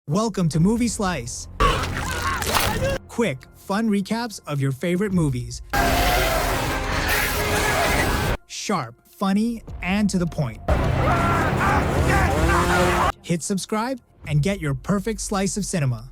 Welcome to Movie Slice. Quick, fun recaps of your favorite movies. Sharp, funny, and to the point. Hit subscribe and get your perfect slice of cinema.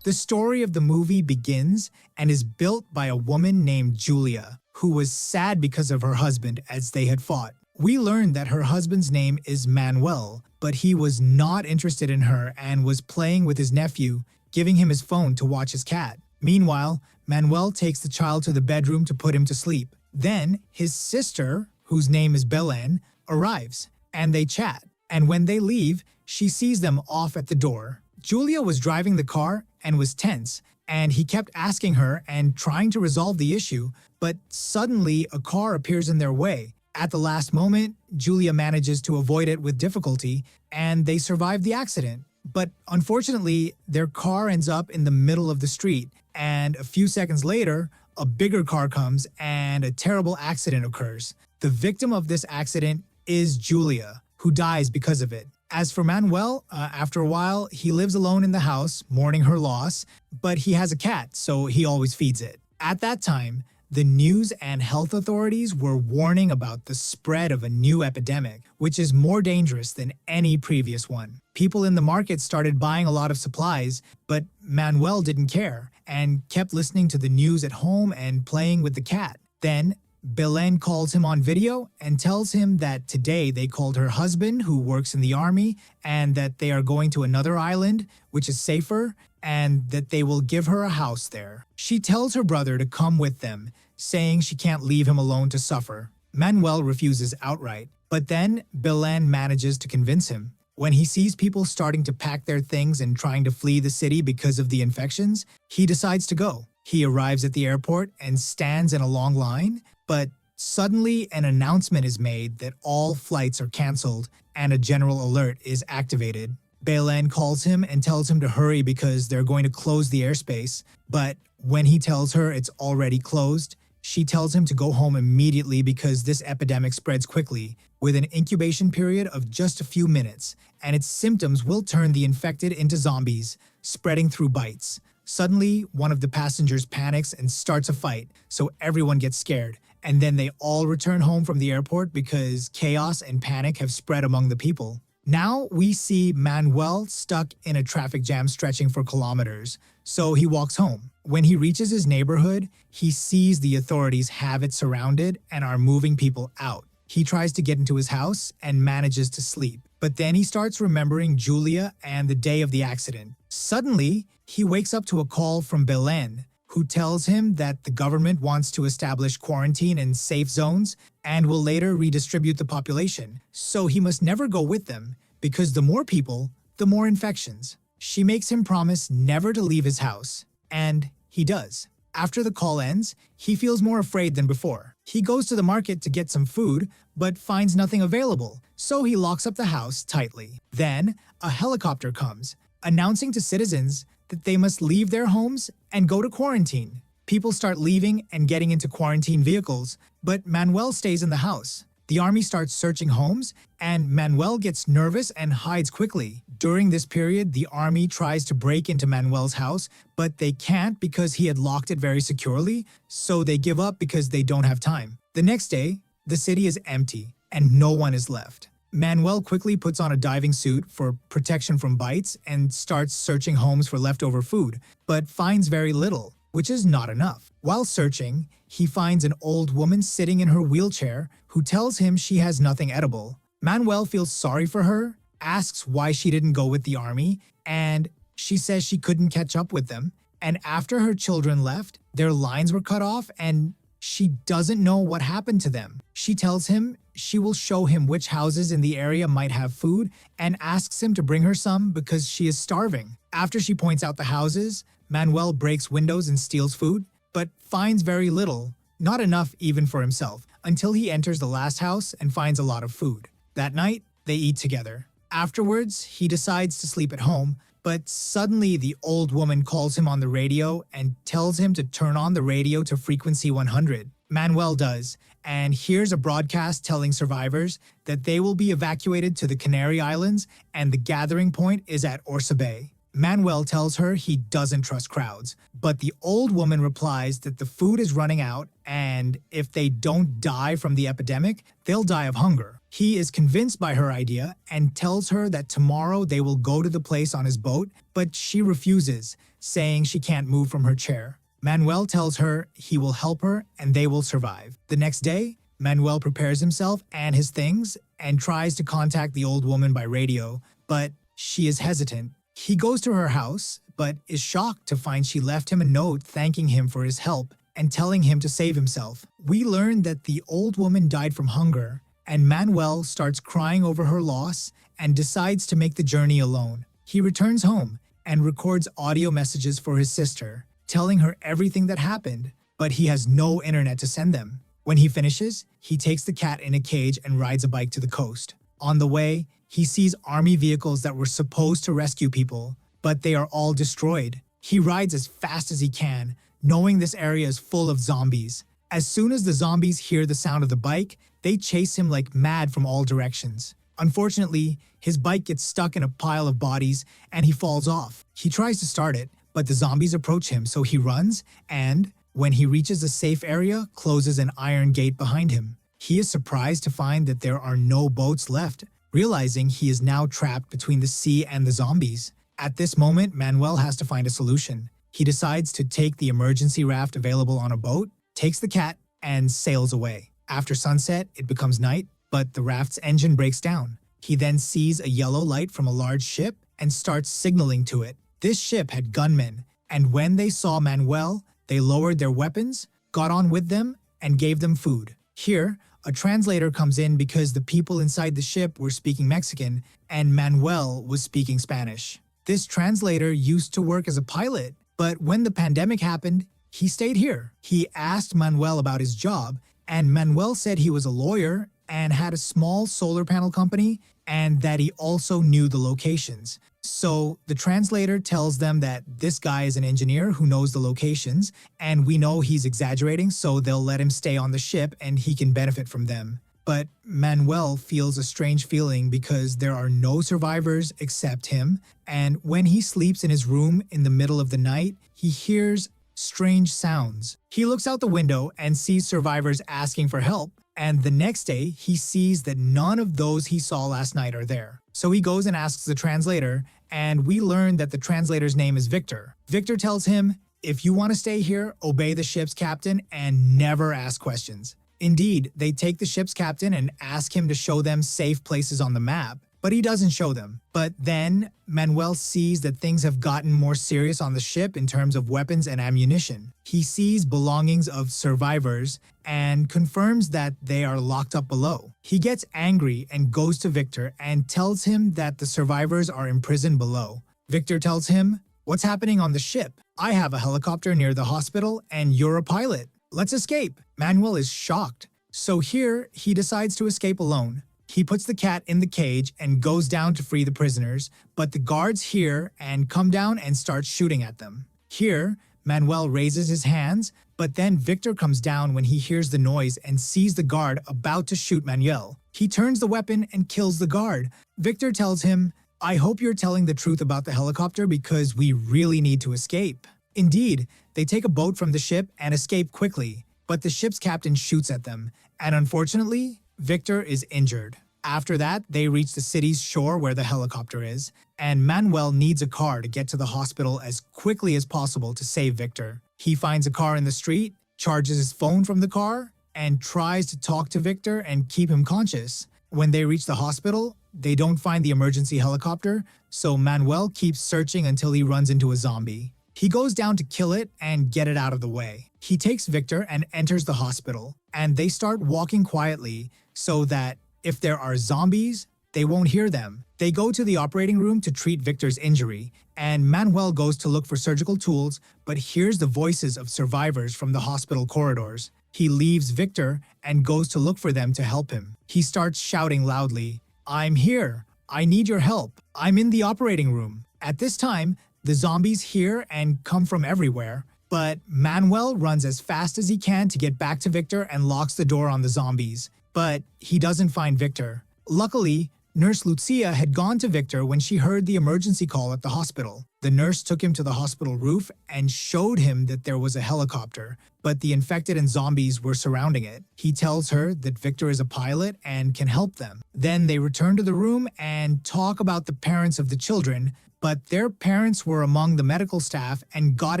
The story of the movie begins and is built by a woman named Julia, who was sad because of her husband as they had fought. We learned that her husband's name is Manuel, but he was not interested in her and was playing with his nephew, giving him his phone to watch his cat. Meanwhile, Manuel takes the child to the bedroom to put him to sleep. Then, his sister, whose name is Belen, arrives, and they chat. And when they leave, she sees them off at the door. Julia was driving the car and was tense, and he kept asking her and trying to resolve the issue, but suddenly a car appears in their way. At the last moment, Julia manages to avoid it with difficulty, and they survive the accident. But unfortunately, their car ends up in the middle of the street, and a few seconds later, a bigger car comes and a terrible accident occurs. The victim of this accident is Julia, who dies because of it. As for Manuel, after a while, he lives alone in the house, mourning her loss, but he has a cat, so he always feeds it. At that time, the news and health authorities were warning about the spread of a new epidemic, which is more dangerous than any previous one. People in the market started buying a lot of supplies, but Manuel didn't care and kept listening to the news at home and playing with the cat. Then, Belen calls him on video and tells him that today they called her husband, who works in the army, and that they are going to another island, which is safer, and that they will give her a house there. She tells her brother to come with them, saying she can't leave him alone to suffer. Manuel refuses outright, but then Belen manages to convince him. When he sees people starting to pack their things and trying to flee the city because of the infections, he decides to go. He arrives at the airport and stands in a long line, but suddenly an announcement is made that all flights are cancelled and a general alert is activated. Belen calls him and tells him to hurry because they're going to close the airspace, but when he tells her it's already closed, she tells him to go home immediately because this epidemic spreads quickly, with an incubation period of just a few minutes, and its symptoms will turn the infected into zombies, spreading through bites. Suddenly, one of the passengers panics and starts a fight, so everyone gets scared, and then they all return home from the airport because chaos and panic have spread among the people. Now we see Manuel stuck in a traffic jam stretching for kilometers, so he walks home. When he reaches his neighborhood, he sees the authorities have it surrounded and are moving people out. He tries to get into his house and manages to sleep, but then he starts remembering Julia and the day of the accident. Suddenly, he wakes up to a call from Belen, who tells him that the government wants to establish quarantine and safe zones and will later redistribute the population, so he must never go with them, because the more people, the more infections. She makes him promise never to leave his house, and he does. After the call ends, he feels more afraid than before. He goes to the market to get some food, but finds nothing available, so he locks up the house tightly. Then, a helicopter comes, announcing to citizens that they must leave their homes and go to quarantine. People start leaving and getting into quarantine vehicles, but Manuel stays in the house. The army starts searching homes, and Manuel gets nervous and hides quickly. During this period, the army tries to break into Manuel's house, but they can't because he had locked it very securely, so they give up because they don't have time. The next day, the city is empty, and no one is left. Manuel quickly puts on a diving suit for protection from bites and starts searching homes for leftover food, but finds very little, which is not enough. While searching, he finds an old woman sitting in her wheelchair who tells him she has nothing edible. Manuel feels sorry for her, asks why she didn't go with the army, and she says she couldn't catch up with them. And after her children left, their lines were cut off and she doesn't know what happened to them. She tells him she will show him which houses in the area might have food and asks him to bring her some because she is starving. After she points out the houses, Manuel breaks windows and steals food, but finds very little, not enough even for himself, until he enters the last house and finds a lot of food. That night, they eat together. Afterwards, he decides to sleep at home, but suddenly the old woman calls him on the radio and tells him to turn on the radio to frequency 100. Manuel does, and hears a broadcast telling survivors that they will be evacuated to the Canary Islands and the gathering point is at Orsa Bay. Manuel tells her he doesn't trust crowds, but the old woman replies that the food is running out and if they don't die from the epidemic, they'll die of hunger. He is convinced by her idea and tells her that tomorrow they will go to the place on his boat, but she refuses, saying she can't move from her chair. Manuel tells her he will help her and they will survive. The next day, Manuel prepares himself and his things and tries to contact the old woman by radio, but she is hesitant. He goes to her house, but is shocked to find she left him a note thanking him for his help and telling him to save himself. We learn that the old woman died from hunger, and Manuel starts crying over her loss and decides to make the journey alone. He returns home and records audio messages for his sister, telling her everything that happened, but he has no internet to send them. When he finishes, he takes the cat in a cage and rides a bike to the coast. On the way, he sees army vehicles that were supposed to rescue people, but they are all destroyed. He rides as fast as he can, knowing this area is full of zombies. As soon as the zombies hear the sound of the bike, they chase him like mad from all directions. Unfortunately, his bike gets stuck in a pile of bodies and he falls off. He tries to start it, but the zombies approach him, so he runs and, when he reaches a safe area, closes an iron gate behind him. He is surprised to find that there are no boats left, realizing he is now trapped between the sea and the zombies. At this moment, Manuel has to find a solution. He decides to take the emergency raft available on a boat, takes the cat, and sails away. After sunset, it becomes night, but the raft's engine breaks down. He then sees a yellow light from a large ship and starts signaling to it. This ship had gunmen, and when they saw Manuel, they lowered their weapons, got on with them, and gave them food. Here, a translator comes in because the people inside the ship were speaking Mexican and Manuel was speaking Spanish. This translator used to work as a pilot, but when the pandemic happened, he stayed here. He asked Manuel about his job, and Manuel said he was a lawyer and had a small solar panel company and that he also knew the locations. So the translator tells them that this guy is an engineer who knows the locations, and we know he's exaggerating, so they'll let him stay on the ship and he can benefit from them. But Manuel feels a strange feeling because there are no survivors except him, and when he sleeps in his room in the middle of the night, he hears strange sounds. He looks out the window and sees survivors asking for help, and the next day he sees that none of those he saw last night are there. So he goes and asks the translator, and we learn that the translator's name is Victor. Victor tells him, if you want to stay here, obey the ship's captain and never ask questions. Indeed, they take the ship's captain and ask him to show them safe places on the map, but he doesn't show them. But then, Manuel sees that things have gotten more serious on the ship in terms of weapons and ammunition. He sees belongings of survivors and confirms that they are locked up below. He gets angry and goes to Victor and tells him that the survivors are imprisoned below. Victor tells him, "What's happening on the ship? I have a helicopter near the hospital and you're a pilot. Let's escape." Manuel is shocked. So here, he decides to escape alone. He puts the cat in the cage and goes down to free the prisoners, but the guards hear and come down and start shooting at them. Here, Manuel raises his hands, but then Victor comes down when he hears the noise and sees the guard about to shoot Manuel. He turns the weapon and kills the guard. Victor tells him, "I hope you're telling the truth about the helicopter because we really need to escape." Indeed, they take a boat from the ship and escape quickly, but the ship's captain shoots at them, and unfortunately, Victor is injured. After that, they reach the city's shore where the helicopter is, and Manuel needs a car to get to the hospital as quickly as possible to save Victor. He finds a car in the street, charges his phone from the car, and tries to talk to Victor and keep him conscious. When they reach the hospital, they don't find the emergency helicopter, so Manuel keeps searching until he runs into a zombie. He goes down to kill it and get it out of the way. He takes Victor and enters the hospital, and they start walking quietly so that if there are zombies, they won't hear them. They go to the operating room to treat Victor's injury, and Manuel goes to look for surgical tools but hears the voices of survivors from the hospital corridors. He leaves Victor and goes to look for them to help him. He starts shouting loudly, "I'm here! I need your help! I'm in the operating room!" At this time, the zombies hear and come from everywhere, But Manuel runs as fast as he can to get back to Victor and locks the door on the zombies. But he doesn't find Victor. Luckily, Nurse Lucia had gone to Victor when she heard the emergency call at the hospital. The nurse took him to the hospital roof and showed him that there was a helicopter, but the infected and zombies were surrounding it. He tells her that Victor is a pilot and can help them. Then they return to the room and talk about the parents of the children, but their parents were among the medical staff and got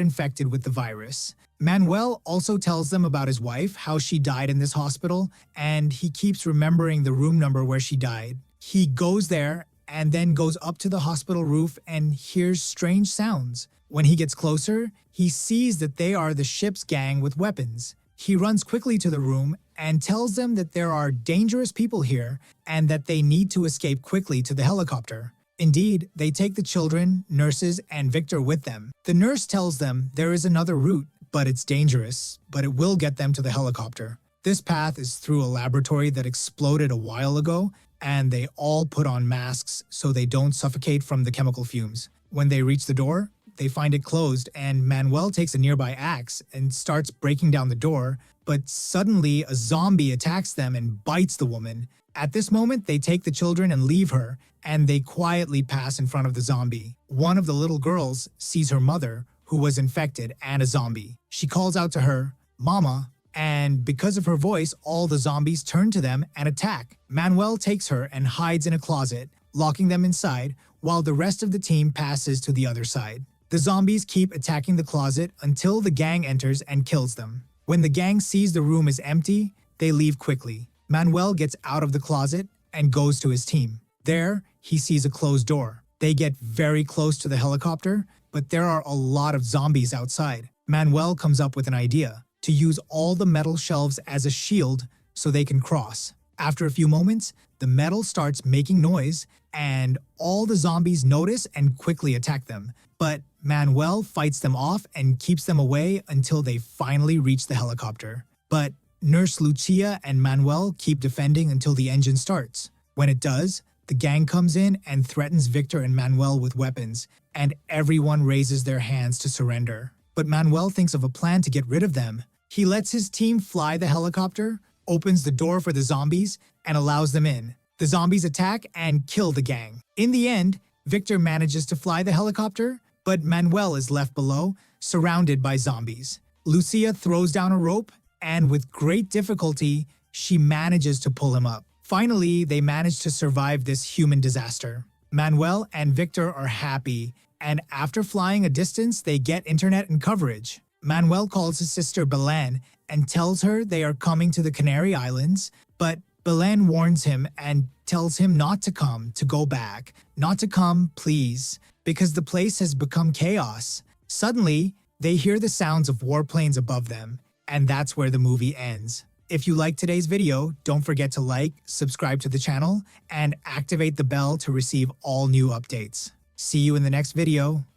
infected with the virus. Manuel also tells them about his wife, how she died in this hospital, and he keeps remembering the room number where she died. He goes there and then goes up to the hospital roof and hears strange sounds. When he gets closer, he sees that they are the ship's gang with weapons. He runs quickly to the room and tells them that there are dangerous people here and that they need to escape quickly to the helicopter. Indeed, they take the children, nurses, and Victor with them. The nurse tells them there is another route, but it's dangerous, but it will get them to the helicopter. This path is through a laboratory that exploded a while ago, and they all put on masks so they don't suffocate from the chemical fumes. When they reach the door, they find it closed, and Manuel takes a nearby axe and starts breaking down the door, but suddenly a zombie attacks them and bites the woman. At this moment, they take the children and leave her, and they quietly pass in front of the zombie. One of the little girls sees her mother, who was infected and a zombie. She calls out to her, "Mama," and because of her voice, all the zombies turn to them and attack. Manuel takes her and hides in a closet, locking them inside, while the rest of the team passes to the other side. The zombies keep attacking the closet until the gang enters and kills them. When the gang sees the room is empty, they leave quickly. Manuel gets out of the closet and goes to his team. There, he sees a closed door. They get very close to the helicopter, but there are a lot of zombies outside. Manuel comes up with an idea: to use all the metal shelves as a shield so they can cross. After a few moments, the metal starts making noise, and all the zombies notice and quickly attack them. But Manuel fights them off and keeps them away until they finally reach the helicopter. But Nurse Lucia and Manuel keep defending until the engine starts. When it does, the gang comes in and threatens Victor and Manuel with weapons, and everyone raises their hands to surrender. But Manuel thinks of a plan to get rid of them. He lets his team fly the helicopter, opens the door for the zombies, and allows them in. The zombies attack and kill the gang. In the end, Victor manages to fly the helicopter, but Manuel is left below, surrounded by zombies. Lucia throws down a rope, and with great difficulty, she manages to pull him up. Finally, they manage to survive this human disaster. Manuel and Victor are happy, and after flying a distance, they get internet and coverage. Manuel calls his sister Belen and tells her they are coming to the Canary Islands, but Belen warns him and tells him not to come, to go back. Not to come, please, because the place has become chaos. Suddenly, they hear the sounds of warplanes above them, and that's where the movie ends. If you liked today's video, don't forget to like, subscribe to the channel, and activate the bell to receive all new updates. See you in the next video.